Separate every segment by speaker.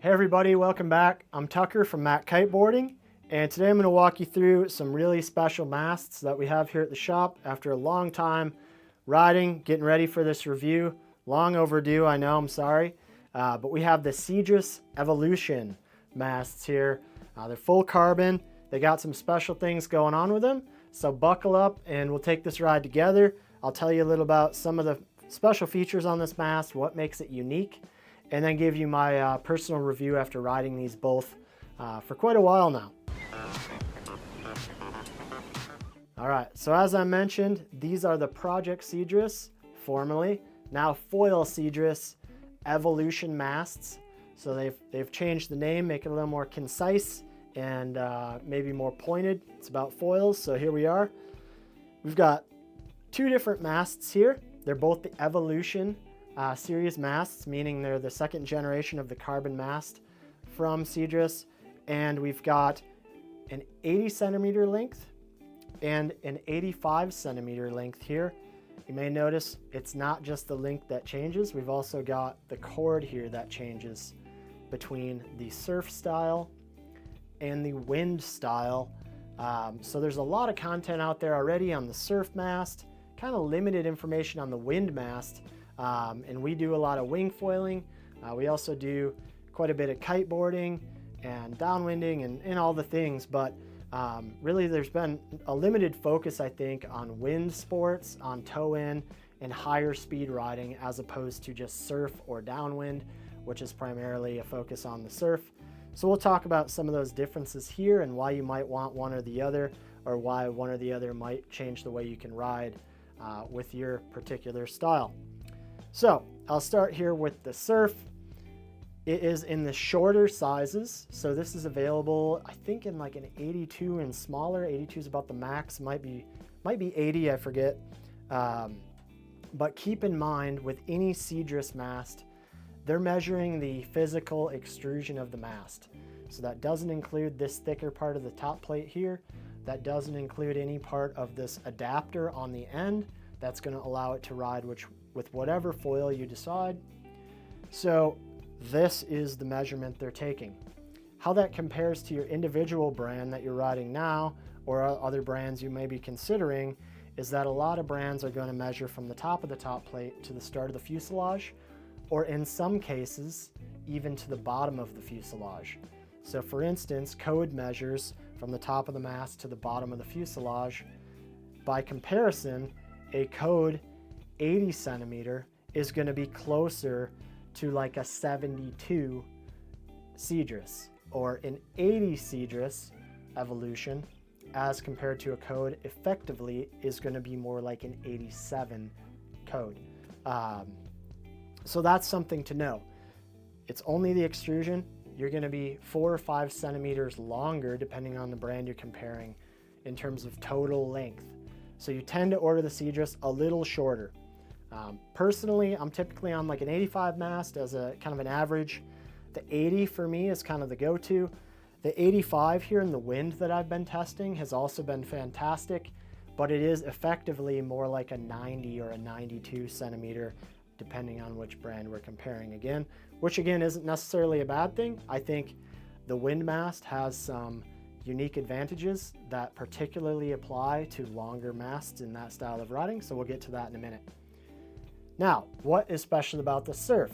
Speaker 1: Hey everybody, welcome back. I'm Tucker from MACkite Boarding, and today I'm going to walk you through some really special masts that we have here at the shop after a long time riding, getting ready for this review. Long overdue, I know, I'm sorry. But we have the Cedrus Evolution Masts here. They're full carbon. They got some special things going on with them, so buckle up and we'll take this ride together. I'll tell you a little about some of the special features on this mast, what makes it unique, and then give you my personal review after riding these both for quite a while now. All right, so as I mentioned, these are the Project Cedrus, formerly, now Foil Cedrus Evolution Masts. So they've changed the name, make it a little more concise and maybe more pointed. It's about foils, so here we are. We've got two different masts here. They're both the Evolution series masts, meaning they're the second generation of the carbon mast from Cedrus. And we've got an 80 centimeter length and an 85 centimeter length here. You may notice it's not just the length that changes. We've also got the cord here that changes between the surf style and the wind style. So there's a lot of content out there already on the Surf Mast, kind of limited information on the Wind Mast. And we do a lot of wing foiling. We also do quite a bit of kite boarding and downwinding and all the things, but really there's been a limited focus, I think, on wind sports, on tow-in and higher speed riding, as opposed to just surf or downwind, which is primarily a focus on the surf. So we'll talk about some of those differences here and why you might want one or the other, or why one or the other might change the way you can ride with your particular style. So I'll start here with the surf. It is in the shorter sizes. So this is available, I think, in like an 82 and smaller. 82 is about the max, might be 80, I forget. But keep in mind, with any Cedrus mast, they're measuring the physical extrusion of the mast. So that doesn't include this thicker part of the top plate here. That doesn't include any part of this adapter on the end. That's going to allow it to ride with whatever foil you decide. So this is the measurement they're taking. How that compares to your individual brand that you're riding now, or other brands you may be considering, is that a lot of brands are going to measure from the top of the top plate to the start of the fuselage, or in some cases, even to the bottom of the fuselage. So for instance, code measures from the top of the mast to the bottom of the fuselage. By comparison, a code 80 centimeter is going to be closer to like a 72 Cedrus, or an 80 Cedrus Evolution, as compared to a code effectively is going to be more like an 87 code. So that's something to know. It's only the extrusion. You're going to be 4 or 5 centimeters longer depending on the brand you're comparing in terms of total length. So you tend to order the Cedrus a little shorter. Personally, I'm typically on like an 85 mast as a kind of an average. The 80 for me is kind of the go-to. The 85 here in the wind that I've been testing has also been fantastic, but it is effectively more like a 90 or a 92 centimeter, depending on which brand we're comparing again, which again isn't necessarily a bad thing. I think the Wind Mast has some unique advantages that particularly apply to longer masts in that style of riding, so we'll get to that in a minute. Now, what is special about the Surf?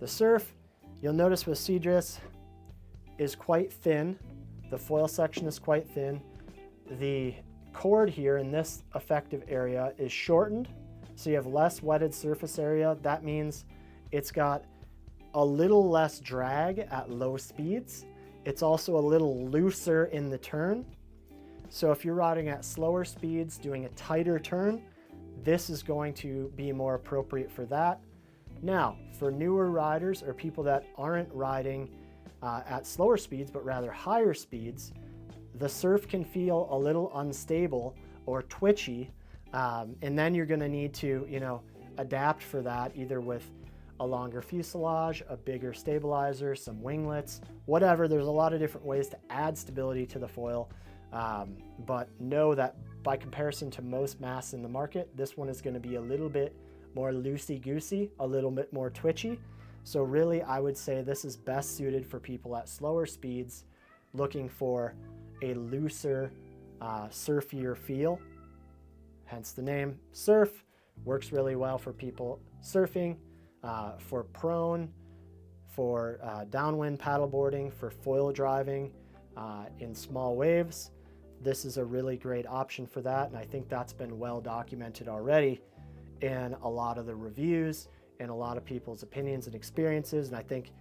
Speaker 1: The Surf, you'll notice with Cedrus, is quite thin. The foil section is quite thin. The cord here in this effective area is shortened, so you have less wetted surface area. That means it's got a little less drag at low speeds. It's also a little looser in the turn. So if you're riding at slower speeds, doing a tighter turn, this is going to be more appropriate for that. Now, for newer riders or people that aren't riding at slower speeds, but rather higher speeds, the Surf can feel a little unstable or twitchy. And then you're going to need to, adapt for that, either with a longer fuselage, a bigger stabilizer, some winglets, whatever. There's a lot of different ways to add stability to the foil. But know that by comparison to most masts in the market, this one is going to be a little bit more loosey-goosey, a little bit more twitchy. So really, I would say this is best suited for people at slower speeds looking for a looser, surfier feel. Hence the name. Surf works really well for people surfing, for prone, for downwind paddleboarding, for foil driving in small waves. This is a really great option for that, and I think that's been well documented already in a lot of the reviews and a lot of people's opinions and experiences. And I think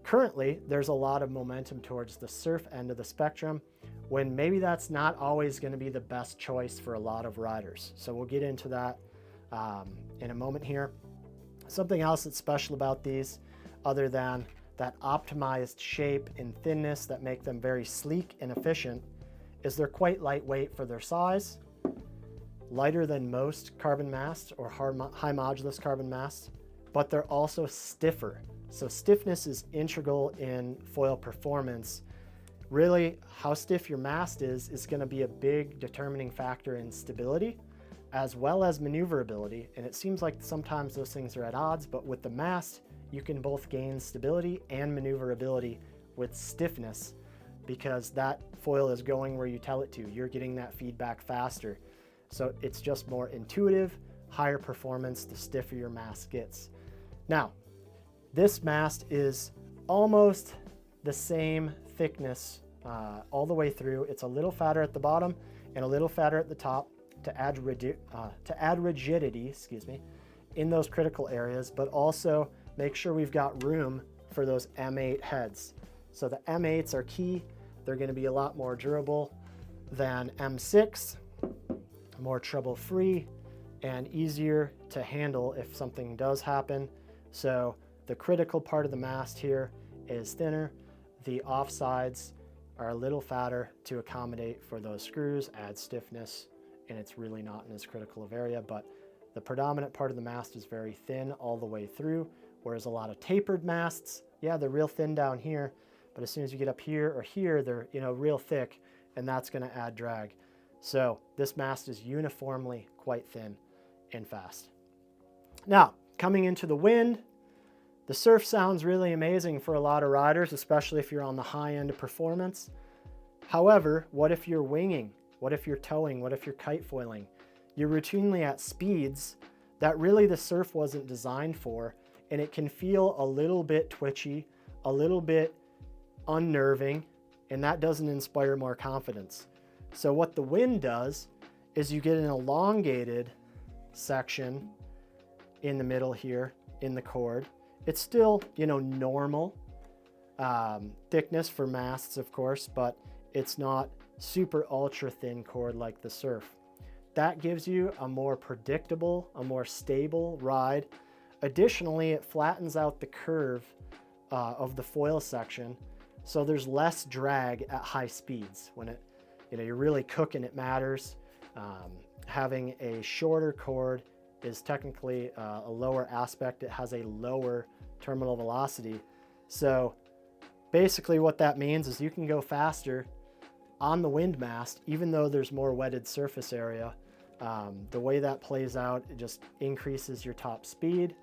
Speaker 1: currently there's a lot of momentum towards the surf end of the spectrum, when maybe that's not always going to be the best choice for a lot of riders. So we'll get into that in a moment here. Something else that's special about these, other than that optimized shape and thinness that make them very sleek and efficient, is they're quite lightweight for their size, lighter than most carbon masts or high modulus carbon masts, but they're also stiffer. So stiffness is integral in foil performance. Really, how stiff your mast is going to be a big determining factor in stability as well as maneuverability. And it seems like sometimes those things are at odds, but with the mast, you can both gain stability and maneuverability with stiffness, because that foil is going where you tell it to. You're getting that feedback faster. So it's just more intuitive, higher performance the stiffer your mast gets. Now, this mast is almost the same thickness all the way through. It's a little fatter at the bottom and a little fatter at the top to add rigidity, in those critical areas, but also make sure we've got room for those M8 heads. So the M8s are key. They're going to be a lot more durable than M6, more trouble-free, and easier to handle if something does happen. So the critical part of the mast here is thinner. The offsides are a little fatter to accommodate for those screws, add stiffness, and it's really not in as critical of area. But the predominant part of the mast is very thin all the way through, whereas a lot of tapered masts, yeah, they're real thin down here, but as soon as you get up here or here, they're real thick, and that's going to add drag. So this mast is uniformly quite thin and fast. Now, coming into the wind, the surf sounds really amazing for a lot of riders, especially if you're on the high end of performance. However, what if you're winging? What if you're towing? What if you're kite foiling? You're routinely at speeds that really the surf wasn't designed for, and it can feel a little bit twitchy, a little bit unnerving, and that doesn't inspire more confidence. So what the wind does is you get an elongated section in the middle here in the cord. It's still, normal thickness for masts, of course, but it's not super ultra thin cord like the surf. That gives you a more predictable, a more stable ride. Additionally, it flattens out the curve of the foil section, so there's less drag at high speeds. When you're really cooking, it matters. Having a shorter cord is technically a lower aspect. It has a lower terminal velocity. So basically what that means is you can go faster on the wind mast, even though there's more wetted surface area. The way that plays out, it just increases your top speed,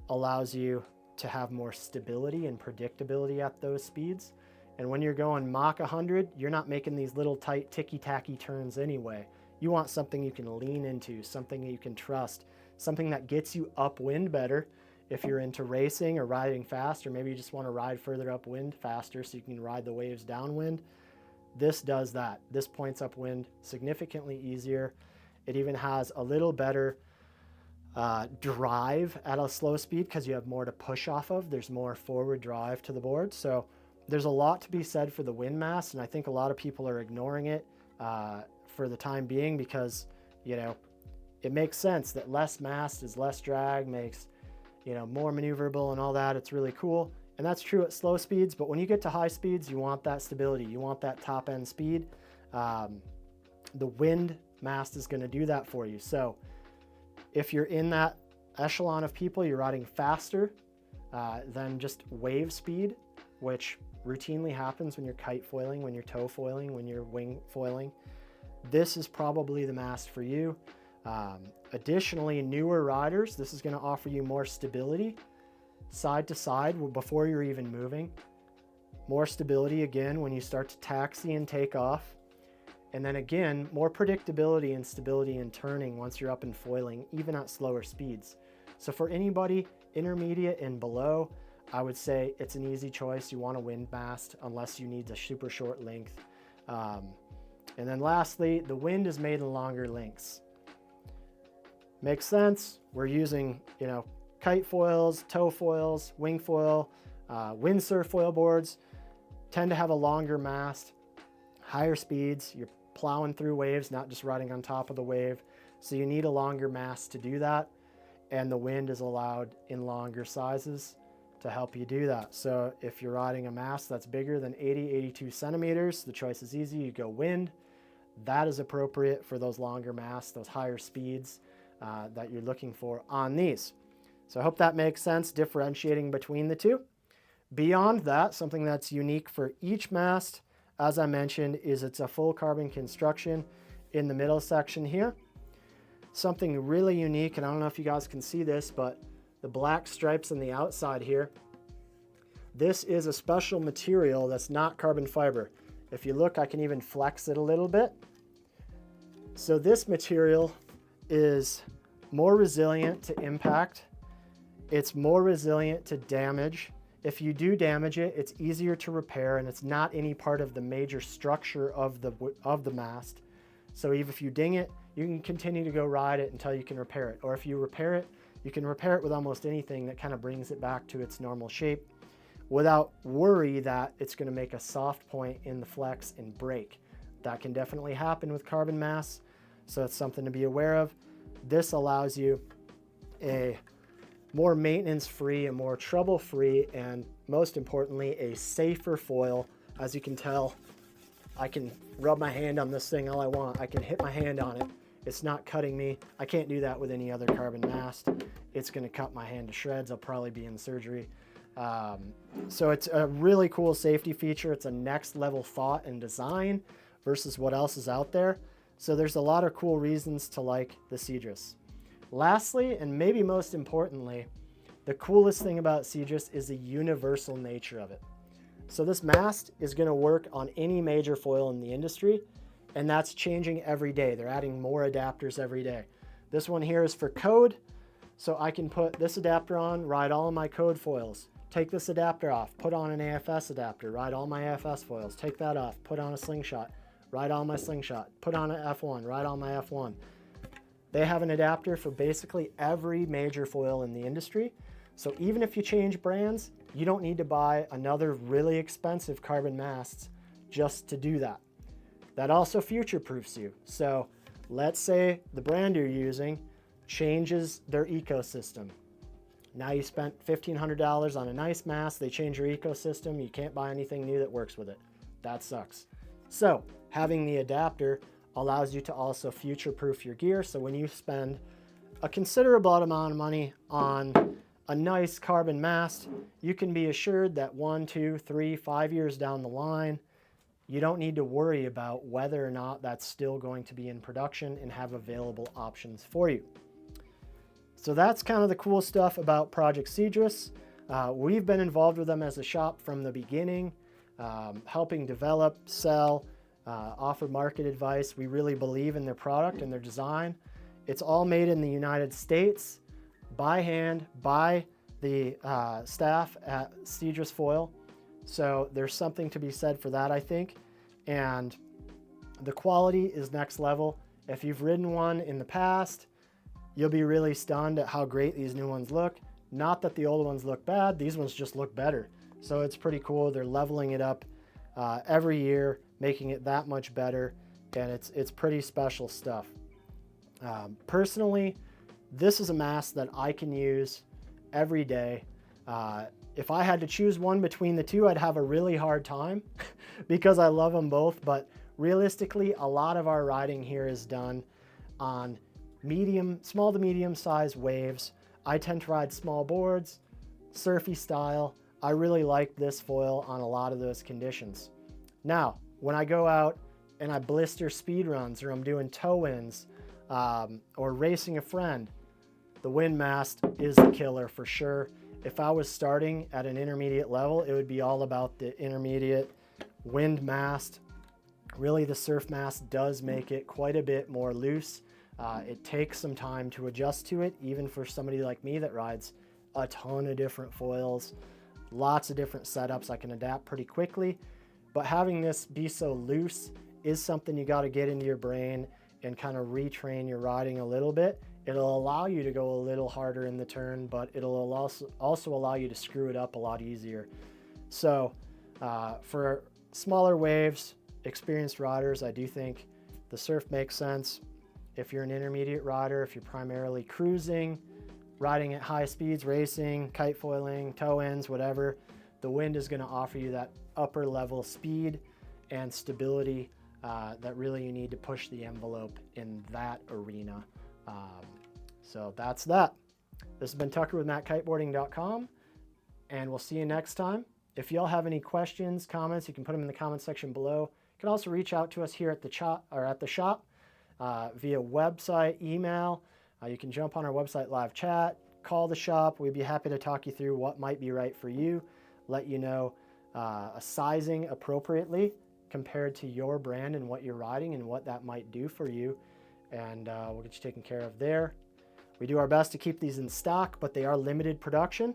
Speaker 1: allows you to have more stability and predictability at those speeds. And when you're going Mach 100, you're not making these little tight ticky-tacky turns anyway. You want something you can lean into, something you can trust, something that gets you upwind better if you're into racing or riding fast, or maybe you just want to ride further upwind faster so you can ride the waves downwind. This does that. This points upwind significantly easier. It even has a little better drive at a slow speed because you have more to push off of. There's more forward drive to the board. So there's a lot to be said for the Wind Mast, and I think a lot of people are ignoring it for the time being because, it makes sense that less mast is less drag, makes, more maneuverable and all that. It's really cool. And that's true at slow speeds, but when you get to high speeds, you want that stability. You want that top end speed. The Wind Mast is going to do that for you. So if you're in that echelon of people, you're riding faster than just wave speed, which routinely happens when you're kite foiling, when you're tow foiling, when you're wing foiling, this is probably the mast for you. Additionally, newer riders, this is going to offer you more stability side to side before you're even moving. More stability again when you start to taxi and take off. And then again, more predictability and stability in turning once you're up and foiling, even at slower speeds. So for anybody intermediate and below, I would say it's an easy choice. You want a wind mast unless you need a super short length. And then lastly, the wind is made in longer lengths. Makes sense. We're using, kite foils, tow foils, wing foil, windsurf foil boards tend to have a longer mast, higher speeds. You're plowing through waves, not just riding on top of the wave. So you need a longer mast to do that. And the wind is allowed in longer sizes to help you do that. So if you're riding a mast that's bigger than 82 centimeters, the choice is easy. You go wind. That is appropriate for those longer masts, those higher speeds that you're looking for on these. So I hope that makes sense, differentiating between the two. Beyond that, something that's unique for each mast, as I mentioned, is it's a full carbon construction in the middle section here. Something really unique, and I don't know if you guys can see this, but the black stripes on the outside here, this is a special material that's not carbon fiber. If you look, I can even flex it a little bit. So this material is more resilient to impact. It's more resilient to damage. If you do damage it, it's easier to repair, and it's not any part of the major structure of the mast. So even if you ding it, you can continue to go ride it until you can repair it. Or if you repair it, you can repair it with almost anything that kind of brings it back to its normal shape without worry that it's going to make a soft point in the flex and break. That can definitely happen with carbon masts, so it's something to be aware of. This allows you a more maintenance-free, a more trouble-free, and most importantly, a safer foil. As you can tell, I can rub my hand on this thing all I want. I can hit my hand on it. It's not cutting me. I can't do that with any other carbon mast. It's going to cut my hand to shreds. I'll probably be in surgery. So it's a really cool safety feature. It's a next level thought and design versus what else is out there. So there's a lot of cool reasons to like the Cedrus. Lastly, and maybe most importantly, the coolest thing about Cedrus is the universal nature of it. So this mast is going to work on any major foil in the industry, and that's changing every day. They're adding more adapters every day. This one here is for code, so I can put this adapter on, ride all of my code foils. Take this adapter off, put on an AFS adapter, ride all my AFS foils. Take that off, put on a slingshot, ride all my slingshot. Put on an F1, ride all my F1. They have an adapter for basically every major foil in the industry. So even if you change brands, you don't need to buy another really expensive carbon masts just to do that. That also future-proofs you. So let's say the brand you're using changes their ecosystem. Now you spent $1,500 on a nice mast, they change your ecosystem, you can't buy anything new that works with it. That sucks. So having the adapter allows you to also future-proof your gear. So when you spend a considerable amount of money on a nice carbon mast, you can be assured that 1, 2, 3, 5 years down the line, you don't need to worry about whether or not that's still going to be in production and have available options for you. So that's kind of the cool stuff about Project Cedrus. We've been involved with them as a shop from the beginning, helping develop, sell, offer market advice. We really believe in their product and their design. It's all made in the United States by hand, by the staff at Cedrus Foil. So there's something to be said for that, I think. And the quality is next level. If you've ridden one in the past, you'll be really stunned at how great these new ones look. Not that the old ones look bad, these ones just look better. So it's pretty cool. They're leveling it up every year, making it that much better, and it's pretty special stuff. Personally, this is a mast that I can use every day. If I had to choose one between the two, I'd have a really hard time because I love them both, but realistically, a lot of our riding here is done on small to medium sized waves. I tend to ride small boards, surfy style. I really like this foil on a lot of those conditions. Now, when I go out and I blister speed runs, or I'm doing tow-ins, or racing a friend, the Wind Mast is the killer for sure. if I was starting at an intermediate level, it would be all about the intermediate Wind Mast. Really, the Surf Mast does make it quite a bit more loose. It takes some time to adjust to it, even for somebody like me that rides a ton of different foils, lots of different setups. I can adapt pretty quickly, but having this be so loose is something you got to get into your brain and kind of retrain your riding a little bit. It'll allow you to go a little harder in the turn, but it'll also allow you to screw it up a lot easier. So for smaller waves, experienced riders, I do think the Surf makes sense. If you're an intermediate rider, if you're primarily cruising, riding at high speeds, racing, kite foiling, toe ends, whatever, the Wind is going to offer you that upper level speed and stability that really you need to push the envelope in that arena. So that's that. This has been Tucker with MACkiteboarding.com, and we'll see you next time. If y'all have any questions, comments, you can put them in the comment section below. You can also reach out to us here at the shop via website, email. You can jump on our website live chat, call the shop. We'd be happy to talk you through what might be right for you, let you know a sizing appropriately compared to your brand and what you're riding and what that might do for you. And we'll get you taken care of there. We do our best to keep these in stock, but they are limited production.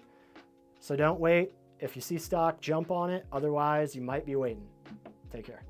Speaker 1: So don't wait. If you see stock, jump on it. Otherwise, you might be waiting. Take care.